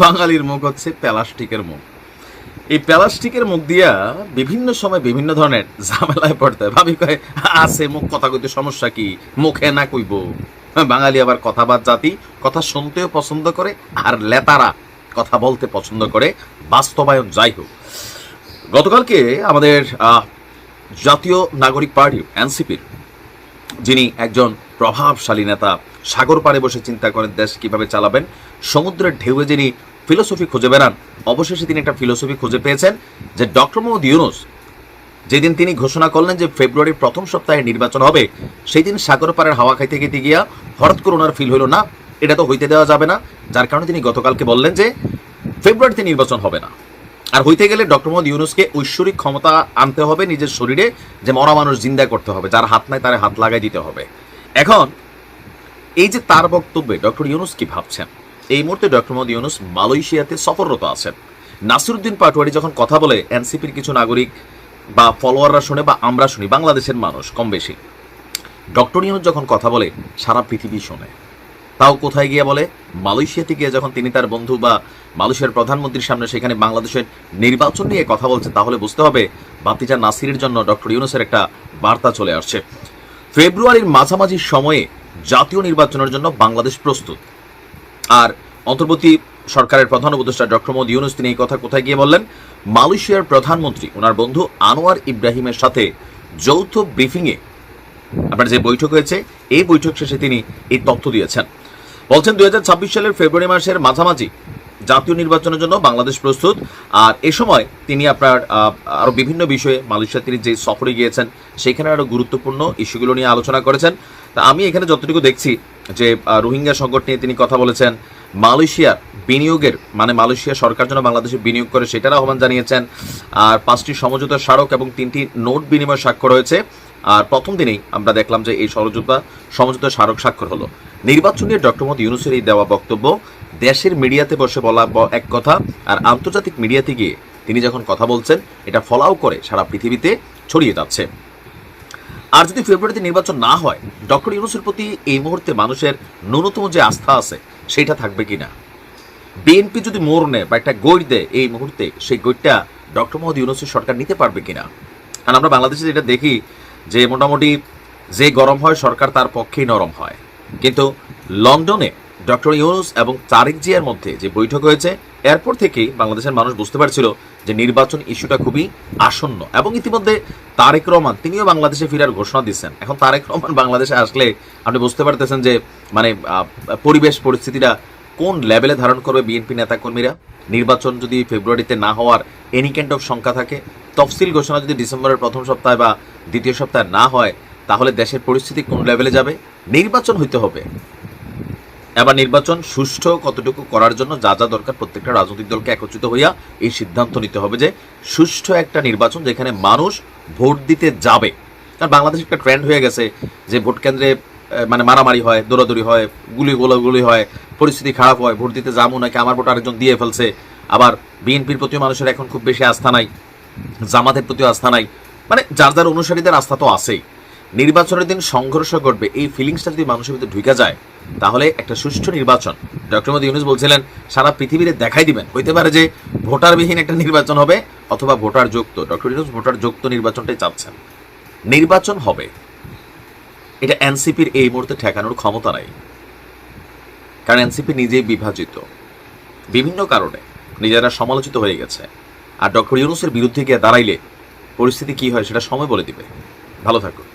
বাঙালির মুখ হচ্ছে প্লাস্টিকের মুখ। এই প্লাস্টিকের মুখ দিয়া বিভিন্ন সময় বিভিন্ন ধরনের ঝামেলায় পড়তে হয়। ভাবি কয় আছে মুখ কথা কইতে সমস্যা কি, মুখে না কইব। বাঙালি আবার কথাবাদ জাতি, কথা শুনতেও পছন্দ করে, আর লেতারা কথা বলতে পছন্দ করে। বাস্তবায়ন যাই হোক, গতকালকে আমাদের জাতীয় নাগরিক পার্টি এনসিপির যিনি একজন প্রভাবশালী নেতা, সাগর পাড়ে বসে চিন্তা করেন দেশ কিভাবে চালাবেন, সমুদ্রের ঢেউয়ে যিনি ফিলোসফি খুঁজে বেড়ান, অবশেষে তিনি একটা ফিলোসফি খুঁজে পেয়েছেন যে ডক্টর মোহাম্মদ ইউনূস যেদিন তিনি ঘোষণা করলেন যে ফেব্রুয়ারির প্রথম সপ্তাহে নির্বাচন হবে, সেই দিন সাগর পাড়ের হাওয়া খাইতে খেতে গিয়া হঠাৎ করে ওনার ফিল হলো না এটা তো হইতে দেওয়া যাবে না, যার কারণে তিনি গতকালকে বললেন যে ফেব্রুয়ারিতে নির্বাচন হবে না। আর হইতে গেলে ডক্টর মোহাম্মদ ইউনূসকে ঐশ্বরিক ক্ষমতা আনতে হবে নিজের শরীরে, যে মরা মানুষ জিন্দা করতে হবে, যার হাত নাই তার হাত লাগাই দিতে হবে। এখন এই যে তার বক্তব্যে ডক্টর ইউনূস কি ভাবছেন, এই মুহূর্তে ডক্টর মোহাম্মদ ইউনূস মালয়েশিয়াতে সফররত আছেন। নাসিরউদ্দিন পাটোয়ারি যখন কথা বলে, এনসিপির কিছু নাগরিক বা ফলোয়াররা শুনে বা আমরা শুনি, বাংলাদেশের মানুষ কম বেশি। ডক্টর ইউনূস যখন কথা বলে সারা পৃথিবী শোনে। তাও কোথায় গিয়ে বলে? মালয়েশিয়াতে গিয়ে যখন তিনি তার বন্ধু বা মালয়েশিয়ার প্রধানমন্ত্রীর সামনে সেখানে বাংলাদেশের নির্বাচন নিয়ে কথা বলছে, তাহলে বুঝতে হবে বাতিজা নাসিরের জন্য ডক্টর ইউনূসের একটা বার্তা চলে আসছে। ফেব্রুয়ারির মাঝামাঝি সময়ে জাতীয় নির্বাচনের জন্য বাংলাদেশ প্রস্তুত। আর অন্তর্বর্তী সরকারের প্রধান উপদেষ্টা ডক্টর মোহাম্মদ ইউনূস তিনি এই কথা কোথায় গিয়ে বললেন? মালয়েশিয়ার প্রধানমন্ত্রী ওনার বন্ধু আনোয়ার ইব্রাহিমের সাথে যৌথ ব্রিফিংয়ে আপনার যে বৈঠক হয়েছে, এই বৈঠক শেষে তিনি এই তথ্য দিয়েছেন। বলছেন 2026 সালের ফেব্রুয়ারি মাসের মাঝামাঝি জাতীয় নির্বাচনের জন্য বাংলাদেশ প্রস্তুত। আর এ সময় তিনি আপনার আরও বিভিন্ন বিষয়ে মালয়েশিয়া তিনি যে সফরে গিয়েছেন সেখানে আরও গুরুত্বপূর্ণ ইস্যুগুলো নিয়ে আলোচনা করেছেন। তা আমি এখানে যতটুকু দেখছি যে রোহিঙ্গা সংকট নিয়ে তিনি কথা বলেছেন, মালয়েশিয়ার বিনিয়োগের মানে মালয়েশিয়া সরকার যেন বাংলাদেশে বিনিয়োগ করে সেটার আহ্বান জানিয়েছেন। আর 5টি সমঝোতা স্মারক এবং 3টি নোট বিনিময় স্বাক্ষর হয়েছে। আর প্রথম দিনেই আমরা দেখলাম যে এই সমঝোতা স্মারক স্বাক্ষর হলো। নির্বাচন নিয়ে ডক্টর মোহাম্মদ ইউনূসের এই দেওয়া বক্তব্য দেশের মিডিয়াতে বসে বলা এক কথা, আর আন্তর্জাতিক মিডিয়াতে গিয়ে তিনি যখন কথা বলছেন এটা ফলাও করে সারা পৃথিবীতে ছড়িয়ে যাচ্ছে। আর যদি ফেব্রুয়ারিতে নির্বাচন না হয়, ডক্টর ইউনূসের প্রতি এই মুহূর্তে মানুষের ন্যূনতম যে আস্থা আছে সেটা থাকবে কিনা? বিএনপি যদি মোড় নেয় বা একটা গৈর দেয় এই মুহূর্তে, সেই গৈরটা ডক্টর মোহাম্মদ ইউনূসের সরকার নিতে পারবে কিনা? আর আমরা বাংলাদেশে যেটা দেখি যে মোটামুটি যে গরম হয় সরকার তার পক্ষেই নরম হয়। কিন্তু লন্ডনে ডক্টর ইউনূস এবং তারেক জিয়ার মধ্যে যে বৈঠক হয়েছে, এরপর থেকেই বাংলাদেশের মানুষ বুঝতে পারছিল যে নির্বাচন ইস্যুটা খুবই আসন্ন। এবং ইতিমধ্যে তারেক রহমান তিনিও বাংলাদেশে ফেরার ঘোষণা দিচ্ছেন। এখন তারেক রহমান বাংলাদেশে আসলে আপনি বুঝতে পারতেছেন যে মানে পরিবেশ পরিস্থিতিটা কোন লেভেলে ধারণ করবে বিএনপি নেতাকর্মীরা। নির্বাচন যদি ফেব্রুয়ারিতে না হওয়ার এনি কাইন্ড অফ সংখ্যা থাকে, তফসিল ঘোষণা যদি ডিসেম্বরের প্রথম সপ্তাহে বা দ্বিতীয় সপ্তাহে না হয়, তাহলে দেশের পরিস্থিতি কোন লেভেলে যাবে? নির্বাচন হইতে হবে। এবার নির্বাচন সুষ্ঠু কতটুকু করার জন্য যা যা দরকার প্রত্যেকটা রাজনৈতিক দলকে একত্রিত হইয়া এই সিদ্ধান্ত নিতে হবে যে সুষ্ঠু একটা নির্বাচন যেখানে মানুষ ভোট দিতে যাবে। কারণ বাংলাদেশে একটা ট্রেন্ড হয়ে গেছে যে ভোট কেন্দ্রে মানে মারামারি হয়, দৌড়াদৌড়ি হয়, গুলি হয়, পরিস্থিতি খারাপ হয়, ভোট দিতে যাবো নাকি আমার ভোট আরেকজন দিয়ে ফেলছে। আবার বিএনপির প্রতি মানুষের এখন খুব বেশি আস্থা নাই, জামাতের প্রতিও আস্থা নাই, মানে যার যার অনুসারীদের আস্থা তো আছেই। নির্বাচনের দিন সংঘর্ষ ঘটবে, এই ফিলিংসটা যদি মানুষের ভিতরে ঢুকে যায়, তাহলে একটা সুষ্ঠু নির্বাচন ডক্টর মোহাম্মদ ইউনূস বলছিলেন সারা পৃথিবীতে দেখাই দিবেন। হইতে পারে যে ভোটারবিহীন একটা নির্বাচন হবে অথবা ভোটার যুক্ত। ডক্টর ইউনূস ভোটার যুক্ত নির্বাচনটাই চাচ্ছেন। নির্বাচন হবে, এটা এনসিপির এই মুহূর্তে ঠেকানোর ক্ষমতা নাই। কারণ এনসিপি নিজেই বিভাজিত, বিভিন্ন কারণে নিজেরা সমালোচিত হয়ে গেছে। আর ডক্টর ইউনূসের বিরুদ্ধে গিয়ে দাঁড়াইলে পরিস্থিতি কি হয় সেটা সময় বলে দিবে। ভালো থাকুন।